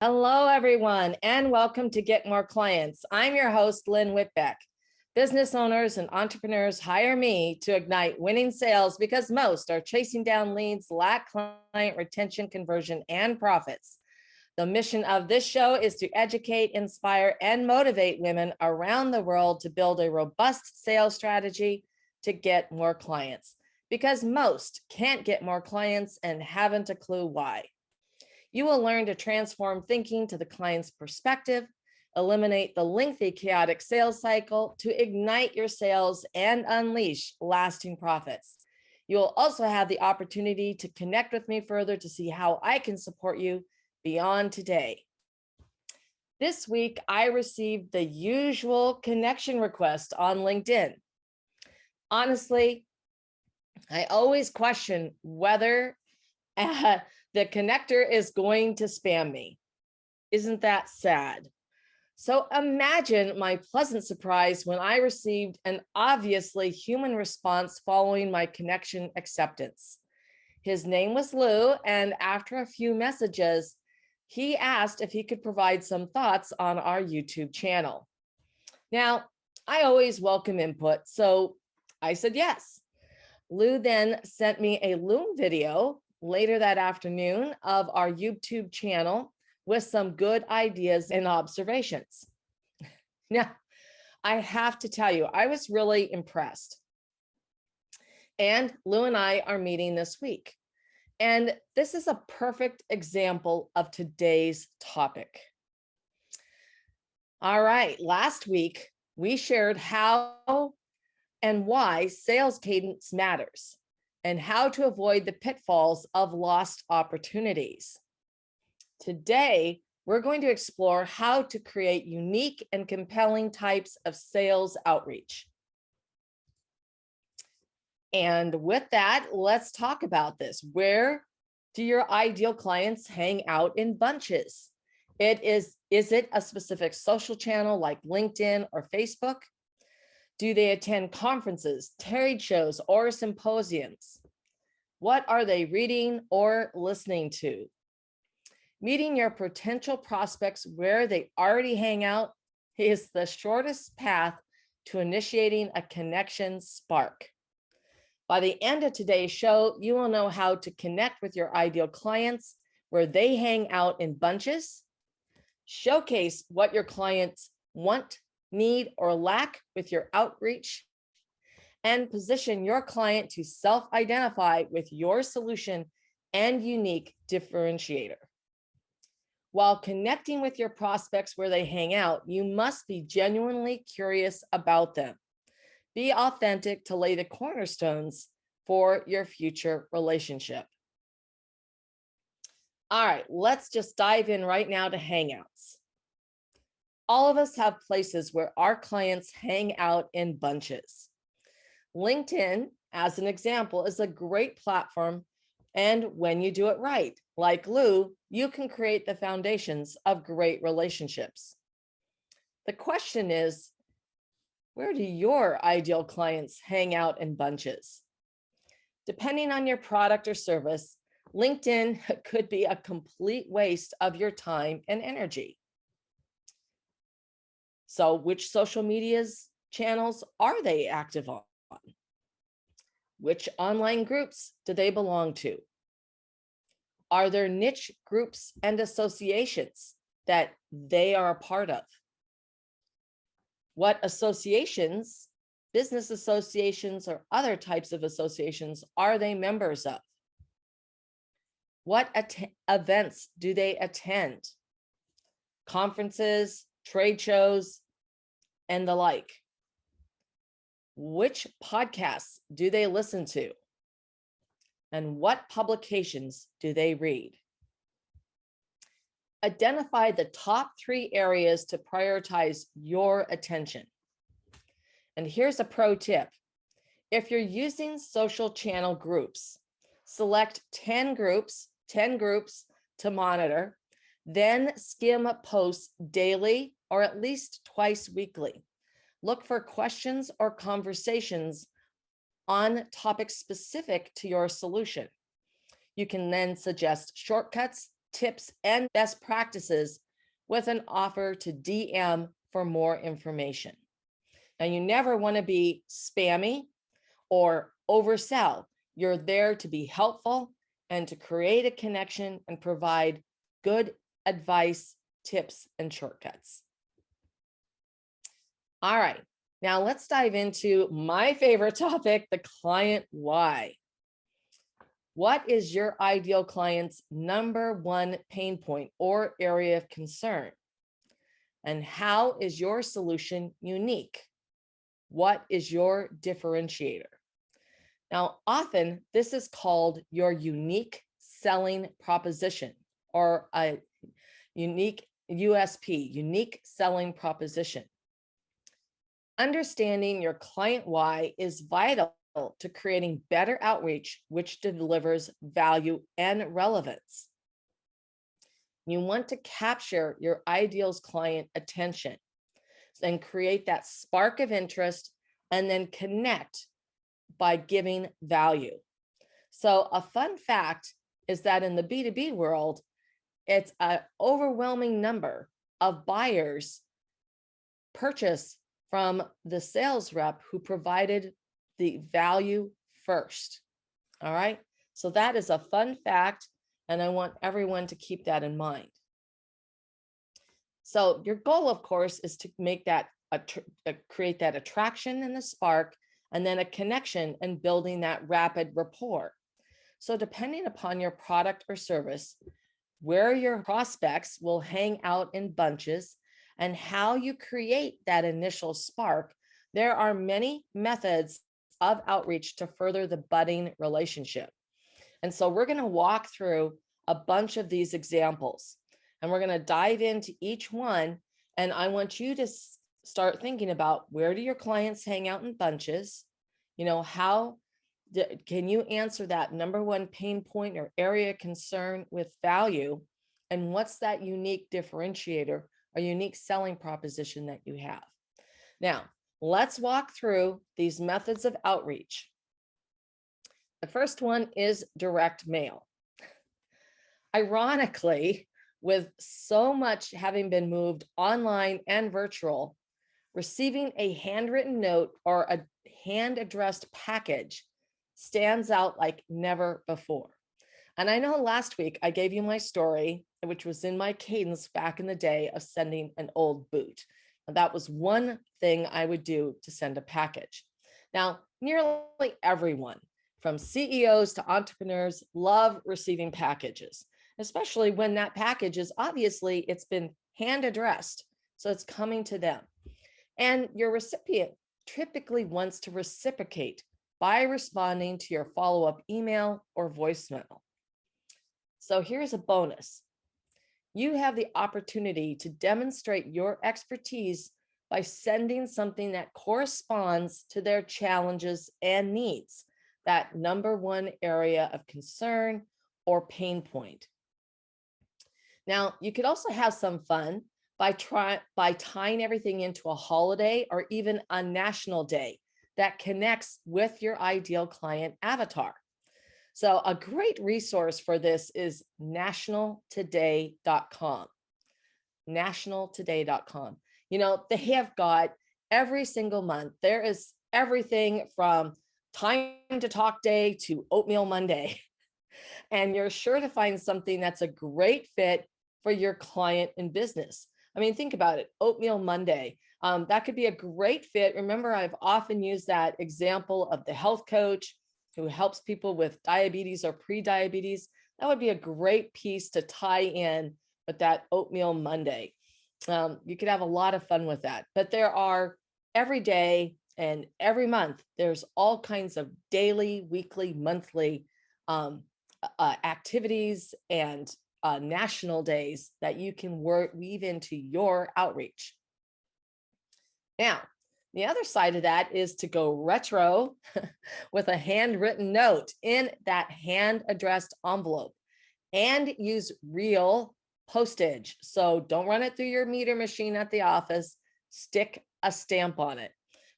Hello, everyone, and welcome to Get More Clients. I'm your host, Lynn Whitbeck. Business owners and entrepreneurs hire me to ignite winning sales because most are chasing down leads, lack client retention, conversion, and profits. The mission of this show is to educate, inspire, and motivate women around the world to build a robust sales strategy to get more clients because most can't get more clients and haven't a clue why. You will learn to transform thinking to the client's perspective, eliminate the lengthy, chaotic sales cycle to ignite your sales and unleash lasting profits. You will also have the opportunity to connect with me further to see how I can support you beyond today. This week, I received the usual connection request on LinkedIn. Honestly, I always question whether the connector is going to spam me. Isn't that sad? So imagine my pleasant surprise when I received an obviously human response following my connection acceptance. His name was Lou, and after a few messages, he asked if he could provide some thoughts on our YouTube channel. Now, I always welcome input, so I said yes. Lou then sent me a Loom video later that afternoon of our YouTube channel with some good ideas and observations. Now, I have to tell you, I was really impressed. And Lou and I are meeting this week. And this is a perfect example of today's topic. All right, last week, we shared how and why sales cadence matters, and how to avoid the pitfalls of lost opportunities. Today, we're going to explore how to create unique and compelling types of sales outreach. And with that, let's talk about this. Where do your ideal clients hang out in bunches? Is it a specific social channel like LinkedIn or Facebook? Do they attend conferences, trade shows, or symposiums? What are they reading or listening to? Meeting your potential prospects where they already hang out is the shortest path to initiating a connection spark. By the end of today's show, you will know how to connect with your ideal clients where they hang out in bunches, showcase what your clients want, need, or lack with your outreach, and position your client to self-identify with your solution and unique differentiator. While connecting with your prospects where they hang out, you must be genuinely curious about them. Be authentic to lay the cornerstones for your future relationship. All right, let's just dive in right now to Hangouts. All of us have places where our clients hang out in bunches. LinkedIn, as an example, is a great platform. And when you do it right, like Lou, you can create the foundations of great relationships. The question is, where do your ideal clients hang out in bunches? Depending on your product or service, LinkedIn could be a complete waste of your time and energy. So which social media channels are they active on? Which online groups do they belong to? Are there niche groups and associations that they are a part of? What associations, business associations or other types of associations, are they members of? What events do they attend? Conferences, trade shows, and the like. Which podcasts do they listen to? And what publications do they read? Identify the top 3 areas to prioritize your attention. And here's a pro tip. If you're using social channel groups, select 10 groups to monitor, then skim posts daily or at least twice weekly. Look for questions or conversations on topics specific to your solution. You can then suggest shortcuts tips, and best practices with an offer to DM for more information. Now, you never want to be spammy or oversell. You're there to be helpful and to create a connection and provide good advice, tips, and shortcuts. All right, now let's dive into my favorite topic, the client why. What is your ideal client's number one pain point or area of concern? And how is your solution unique? What is your differentiator? Now, often this is called your unique selling proposition, or a unique USP, unique selling proposition. Understanding your client why is vital to creating better outreach, which delivers value and relevance. You want to capture your ideal's client attention and create that spark of interest, and then connect by giving value. So a fun fact is that in the B2B world, it's an overwhelming number of buyers purchase from the sales rep who provided the value first. All right. So that is a fun fact, and I want everyone to keep that in mind. So your goal, of course, is to make that create that attraction and the spark, and then a connection and building that rapid rapport. So depending upon your product or service, where your prospects will hang out in bunches and how you create that initial spark, there are many methods of outreach to further the budding relationship. And so we're going to walk through a bunch of these examples, and we're going to dive into each one. And I want you to start thinking about, where do your clients hang out in bunches? You know, how can you answer that number one pain point or area of concern with value? And what's that unique differentiator or unique selling proposition that you have? Now, let's walk through these methods of outreach. The first one is direct mail. Ironically, with so much having been moved online and virtual, receiving a handwritten note or a hand-addressed package stands out like never before. And I know last week I gave you my story, which was in my cadence back in the day, of sending an old boot. And that was one thing I would do to send a package. Now, nearly everyone, from CEOs to entrepreneurs, love receiving packages, especially when that package is obviously, it's been hand addressed, so it's coming to them. And your recipient typically wants to reciprocate by responding to your follow-up email or voicemail. So here's a bonus. You have the opportunity to demonstrate your expertise by sending something that corresponds to their challenges and needs, that number one area of concern or pain point. Now, you could also have some fun by tying everything into a holiday or even a national day that connects with your ideal client avatar. So a great resource for this is nationaltoday.com. Nationaltoday.com. You know, they have got every single month, there is everything from Time to Talk Day to Oatmeal Monday. And you're sure to find something that's a great fit for your client and business. I mean, think about it. Oatmeal Monday. That could be a great fit. Remember, I've often used that example of the health coach who helps people with diabetes or pre-diabetes. That would be a great piece to tie in with that Oatmeal Monday. You could have a lot of fun with that. But there are every day and every month, there's all kinds of daily, weekly, monthly activities and national days that you can weave into your outreach. Now, the other side of that is to go retro with a handwritten note in that hand-addressed envelope and use real postage. So don't run it through your meter machine at the office. Stick a stamp on it.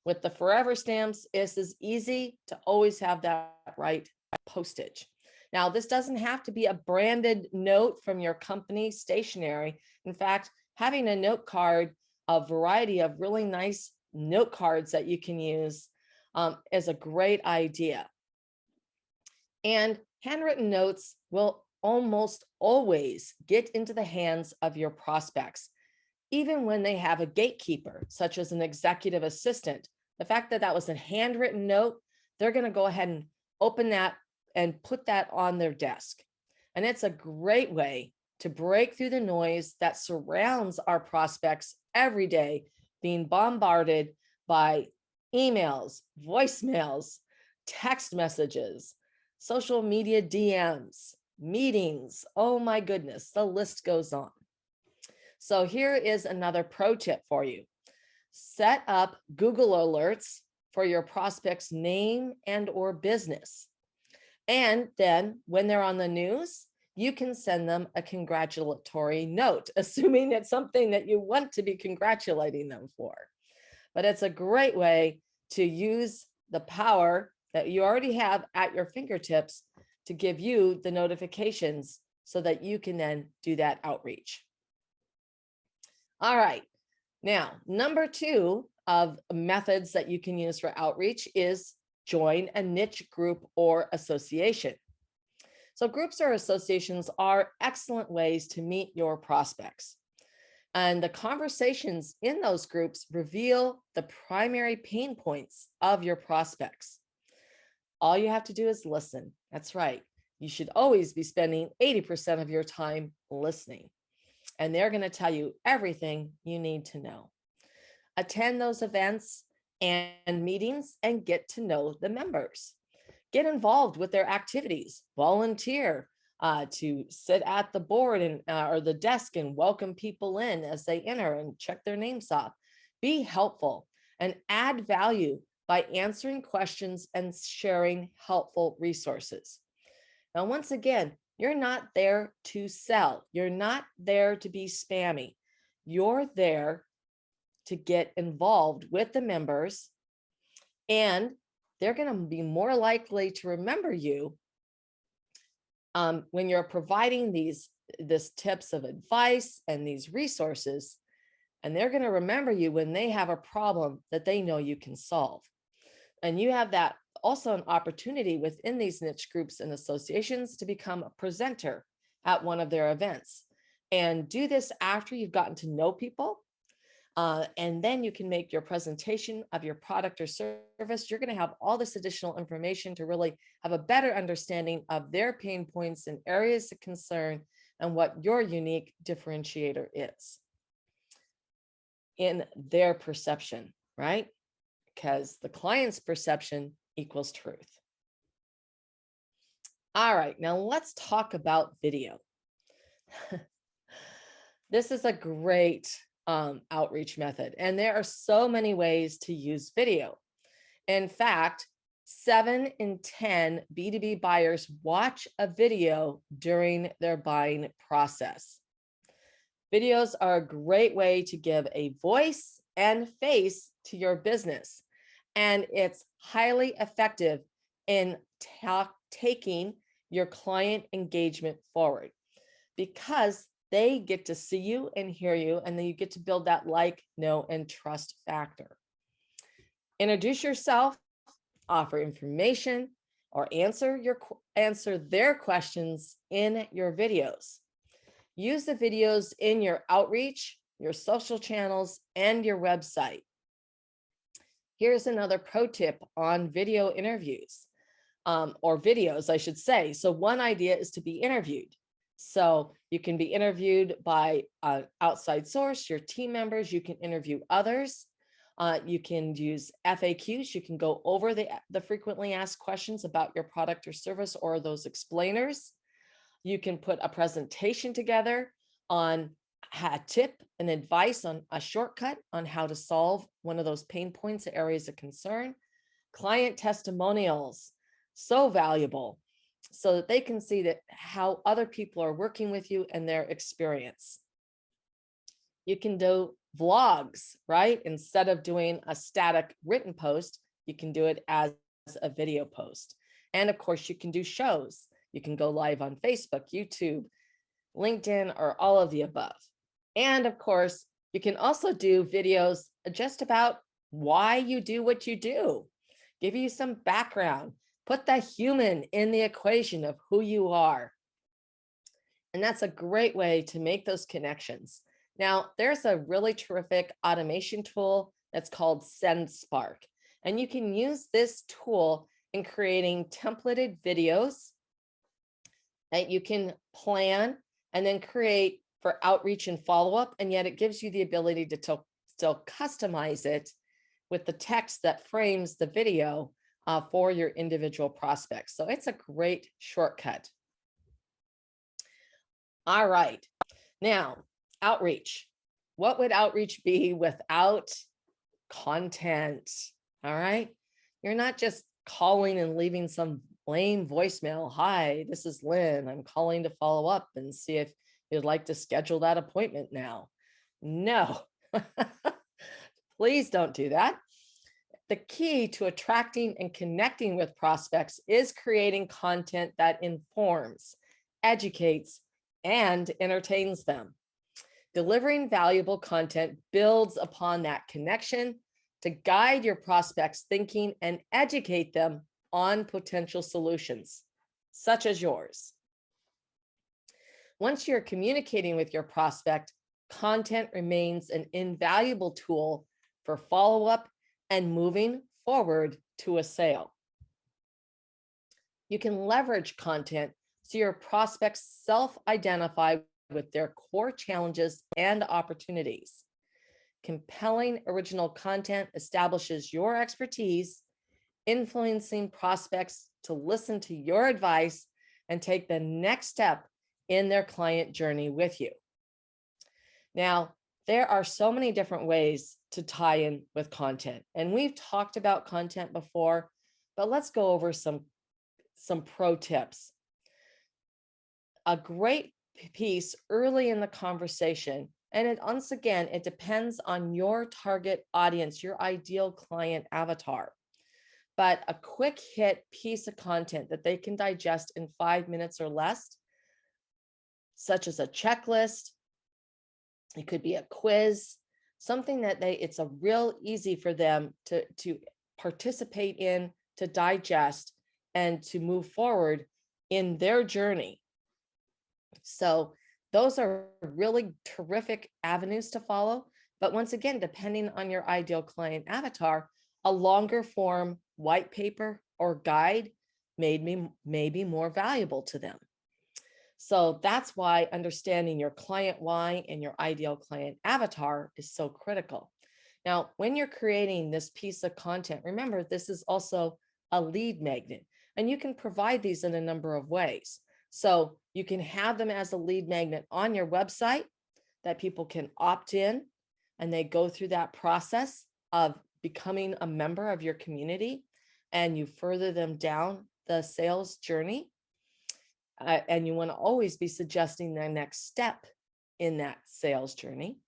With the forever stamps, it's as easy to always have that right postage. Now, this doesn't have to be a branded note from your company stationery. In fact, having a note card, a variety of really nice note cards that you can use is a great idea. And handwritten notes will almost always get into the hands of your prospects, even when they have a gatekeeper, such as an executive assistant. The fact that that was a handwritten note, they're going to go ahead and open that and put that on their desk. And it's a great way to break through the noise that surrounds our prospects every day, being bombarded by emails, voicemails, text messages, social media DMs, meetings. Oh my goodness, the list goes on. So here is another pro tip for you. Set up Google alerts for your prospect's name and or business. And then when they're on the news, you can send them a congratulatory note, assuming it's something that you want to be congratulating them for. But it's a great way to use the power that you already have at your fingertips to give you the notifications so that you can then do that outreach. All right. Now, number 2 of methods that you can use for outreach is join a niche group or association. So groups or associations are excellent ways to meet your prospects. And the conversations in those groups reveal the primary pain points of your prospects. All you have to do is listen. That's right. You should always be spending 80% of your time listening. And they're going to tell you everything you need to know. Attend those events and meetings and get to know the members. Get involved with their activities. Volunteer to sit at the board and or the desk and welcome people in as they enter and check their names off. Be helpful and add value by answering questions and sharing helpful resources. Now, once again, you're not there to sell. You're not there to be spammy. You're there to get involved with the members, and they're going to be more likely to remember you when you're providing these tips of advice and these resources, and they're going to remember you when they have a problem that they know you can solve. And you have that also an opportunity within these niche groups and associations to become a presenter at one of their events. And do this after you've gotten to know people. And then you can make your presentation of your product or service. You're going to have all this additional information to really have a better understanding of their pain points and areas of concern and what your unique differentiator is in their perception, right? Because the client's perception equals truth. All right, now let's talk about video. This is a great outreach method, and there are so many ways to use video. In fact, 7 in 10 B2B buyers watch a video during their buying process. Videos are a great way to give a voice and face to your business, and it's highly effective in taking your client engagement forward because they get to see you and hear you, and then you get to build that like, know, and trust factor. Introduce yourself, offer information, or answer their questions in your videos. Use the videos in your outreach, your social channels, and your website. Here's another pro tip on video interviews, or videos, I should say. So one idea is to be interviewed. So you can be interviewed by an outside source, your team members, you can interview others. You can use FAQs. You can go over the frequently asked questions about your product or service or those explainers. You can put a presentation together on a tip and advice on a shortcut on how to solve one of those pain points, areas of concern. Client testimonials, so valuable, so that they can see that how other people are working with you and their experience. You can do vlogs, right? Instead of doing a static written post, you can do it as a video post. And of course, you can do shows. You can go live on Facebook, YouTube, LinkedIn, or all of the above. And of course, you can also do videos just about why you do what you do, give you some background, put the human in the equation of who you are. And that's a great way to make those connections. Now, there's a really terrific automation tool that's called SendSpark. And you can use this tool in creating templated videos that you can plan and then create for outreach and follow-up. And yet it gives you the ability to still customize it with the text that frames the video for your individual prospects. So it's a great shortcut. All right. Now, outreach. What would outreach be without content? All right. You're not just calling and leaving some lame voicemail. Hi, this is Lynn. I'm calling to follow up and see if you'd like to schedule that appointment now. No, please don't do that. The key to attracting and connecting with prospects is creating content that informs, educates, and entertains them. Delivering valuable content builds upon that connection to guide your prospects' thinking and educate them on potential solutions, such as yours. Once you're communicating with your prospect, content remains an invaluable tool for follow-up and moving forward to a sale. You can leverage content so your prospects self-identify with their core challenges and opportunities. Compelling original content establishes your expertise, influencing prospects to listen to your advice and take the next step in their client journey with you. Now, there are so many different ways to tie in with content, and we've talked about content before, but let's go over some pro tips. A great piece early in the conversation, and once again, it depends on your target audience, your ideal client avatar. But a quick hit piece of content that they can digest in 5 minutes or less, such as a checklist, it could be a quiz, something that it's a real easy for them to participate in, to digest, and to move forward in their journey. So those are really terrific avenues to follow. But once again, depending on your ideal client avatar, a longer form white paper or guide may be more valuable to them. So that's why understanding your client why and your ideal client avatar is so critical. Now, when you're creating this piece of content, remember, this is also a lead magnet, and you can provide these in a number of ways. So you can have them as a lead magnet on your website that people can opt in, and they go through that process of becoming a member of your community, and you further them down the sales journey. And you want to always be suggesting their next step in that sales journey.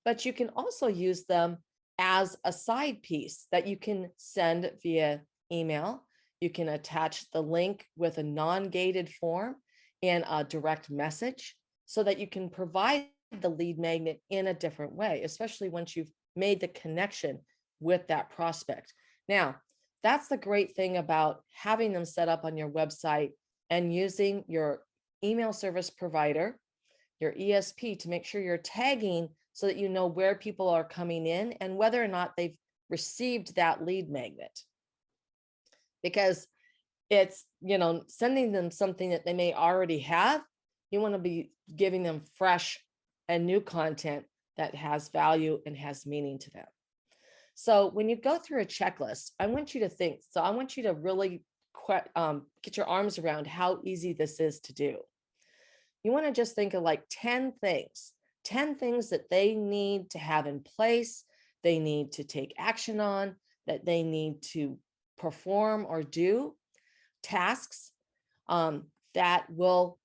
But you can also use them as a side piece that you can send via email. You can attach the link with a non-gated form and a direct message so that you can provide the lead magnet in a different way, especially once you've made the connection with that prospect. Now, that's the great thing about having them set up on your website and using your email service provider, your ESP, to make sure you're tagging so that you know where people are coming in and whether or not they've received that lead magnet. Because it's, sending them something that they may already have. You want to be giving them fresh and new content that has value and has meaning to them. So when you go through a checklist, I want you to think, I want you to really get your arms around how easy this is to do. You want to just think of like 10 things that they need to have in place, they need to take action on, that they need to perform or do, tasks that will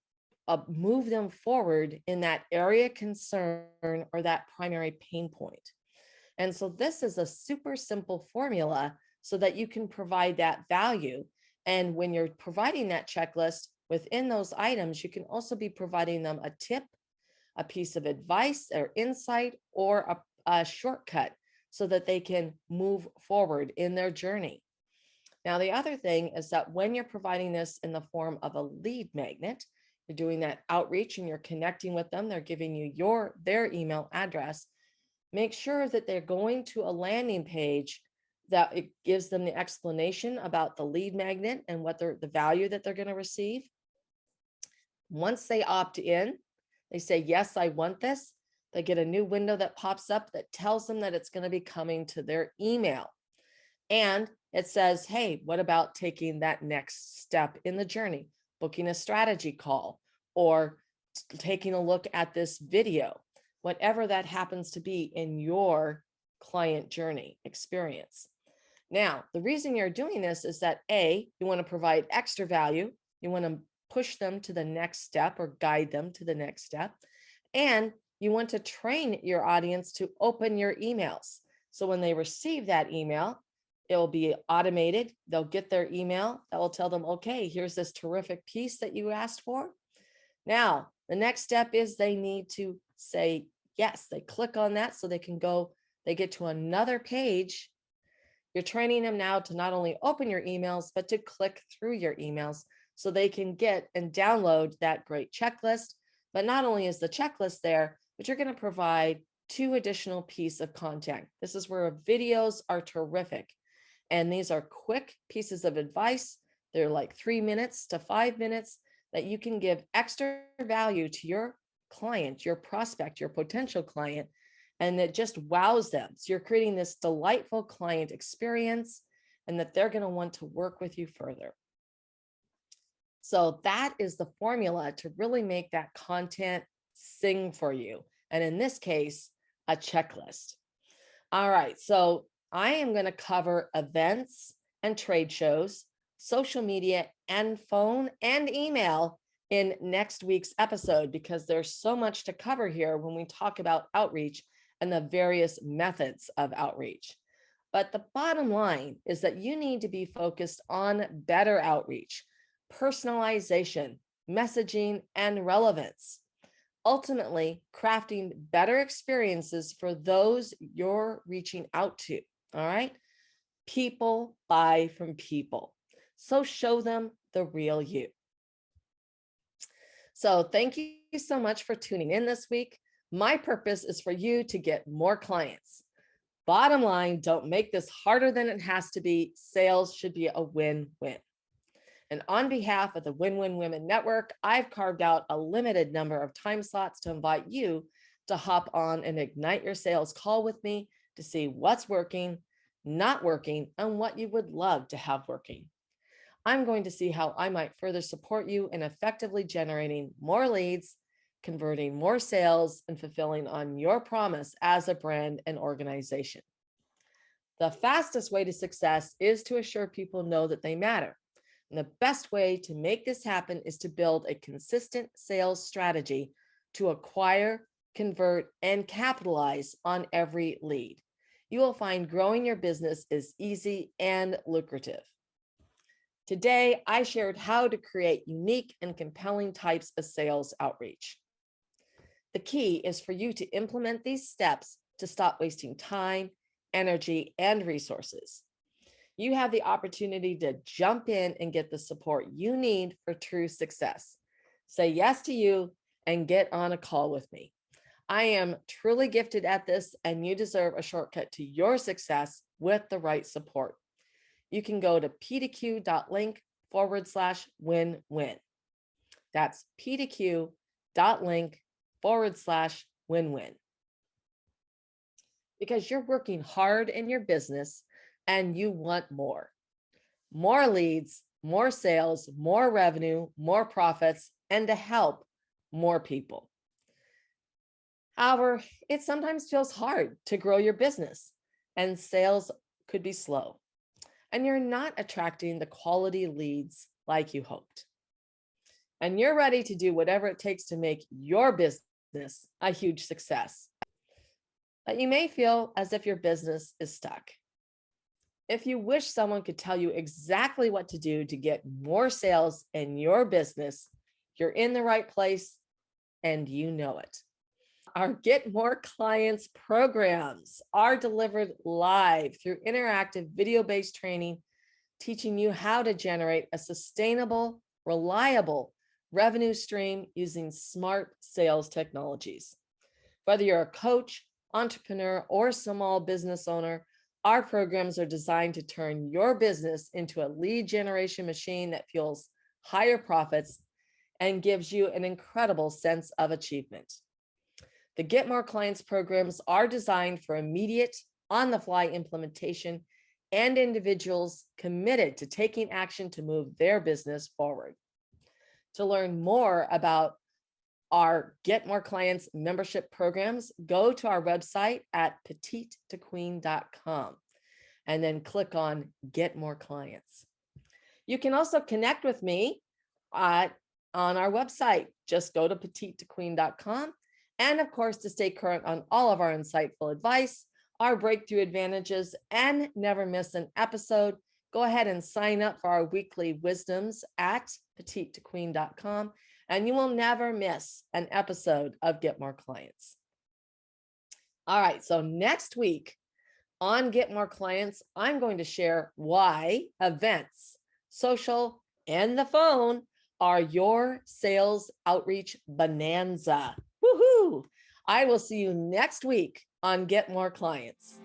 move them forward in that area concern or that primary pain point. And so this is a super simple formula so that you can provide that value. And when you're providing that checklist, within those items, you can also be providing them a tip, a piece of advice or insight, or a shortcut so that they can move forward in their journey. Now, the other thing is that when you're providing this in the form of a lead magnet, you're doing that outreach and you're connecting with them, they're giving you their email address. Make sure that they're going to a landing page that it gives them the explanation about the lead magnet and what the value that they're going to receive. Once they opt in, they say, yes, I want this. They get a new window that pops up that tells them that it's going to be coming to their email. And it says, hey, what about taking that next step in the journey, booking a strategy call or taking a look at this video, whatever that happens to be in your client journey experience. Now, the reason you're doing this is that A, you want to provide extra value. You want to push them to the next step or guide them to the next step. And you want to train your audience to open your emails. So when they receive that email, it will be automated. They'll get their email that will tell them, okay, here's this terrific piece that you asked for. Now, the next step is they need to say yes. They click on that so they can go, they get to another page. You're training them now to not only open your emails, but to click through your emails so they can get and download that great checklist. But not only is the checklist there, but you're going to provide 2 additional pieces of content. This is where videos are terrific. And these are quick pieces of advice. They're like 3 minutes to 5 minutes that you can give extra value to your client, your prospect, your potential client, and it just wows them. So you're creating this delightful client experience and that they're going to want to work with you further. So that is the formula to really make that content sing for you. And in this case, a checklist. All right, so I am going to cover events and trade shows, social media, and phone and email in next week's episode because there's so much to cover here when we talk about outreach and the various methods of outreach. But the bottom line is that you need to be focused on better outreach, personalization, messaging, and relevance. Ultimately, crafting better experiences for those you're reaching out to. All right. People buy from people. So show them the real you. So thank you so much for tuning in this week. My purpose is for you to get more clients. Bottom line, don't make this harder than it has to be. Sales should be a win-win. And on behalf of the Win-Win Women Network, I've carved out a limited number of time slots to invite you to hop on and ignite your sales call with me to see what's working, not working, and what you would love to have working. I'm going to see how I might further support you in effectively generating more leads, converting more sales, and fulfilling on your promise as a brand and organization. The fastest way to success is to assure people know that they matter. And the best way to make this happen is to build a consistent sales strategy to acquire, convert, and capitalize on every lead. You will find growing your business is easy and lucrative. Today, I shared how to create unique and compelling types of sales outreach. The key is for you to implement these steps to stop wasting time, energy, and resources. You have the opportunity to jump in and get the support you need for true success. Say yes to you and get on a call with me. I am truly gifted at this, and you deserve a shortcut to your success with the right support. You can go to p2q.link/win-win. That's p2q.link/win-win. Because you're working hard in your business and you want more. More leads, more sales, more revenue, more profits, and to help more people. However, it sometimes feels hard to grow your business and sales could be slow. And you're not attracting the quality leads like you hoped. And you're ready to do whatever it takes to make your business a huge success. But you may feel as if your business is stuck. If you wish someone could tell you exactly what to do to get more sales in your business, you're in the right place and you know it. Our Get More Clients programs are delivered live through interactive video-based training, teaching you how to generate a sustainable, reliable revenue stream using smart sales technologies. Whether you're a coach, entrepreneur, or small business owner, our programs are designed to turn your business into a lead generation machine that fuels higher profits and gives you an incredible sense of achievement. The Get More Clients programs are designed for immediate, on-the-fly implementation and individuals committed to taking action to move their business forward. To learn more about our Get More Clients membership programs, go to our website at petitetoqueen.com and then click on Get More Clients. You can also connect with me on our website. Just go to petitetoqueen.com. And of course, to stay current on all of our insightful advice, our breakthrough advantages, and never miss an episode, go ahead and sign up for our weekly wisdoms at petitetoqueen.com, and you will never miss an episode of Get More Clients. All right, so next week on Get More Clients, I'm going to share why events, social, and the phone are your sales outreach bonanza. Woohoo! I will see you next week on Get More Clients.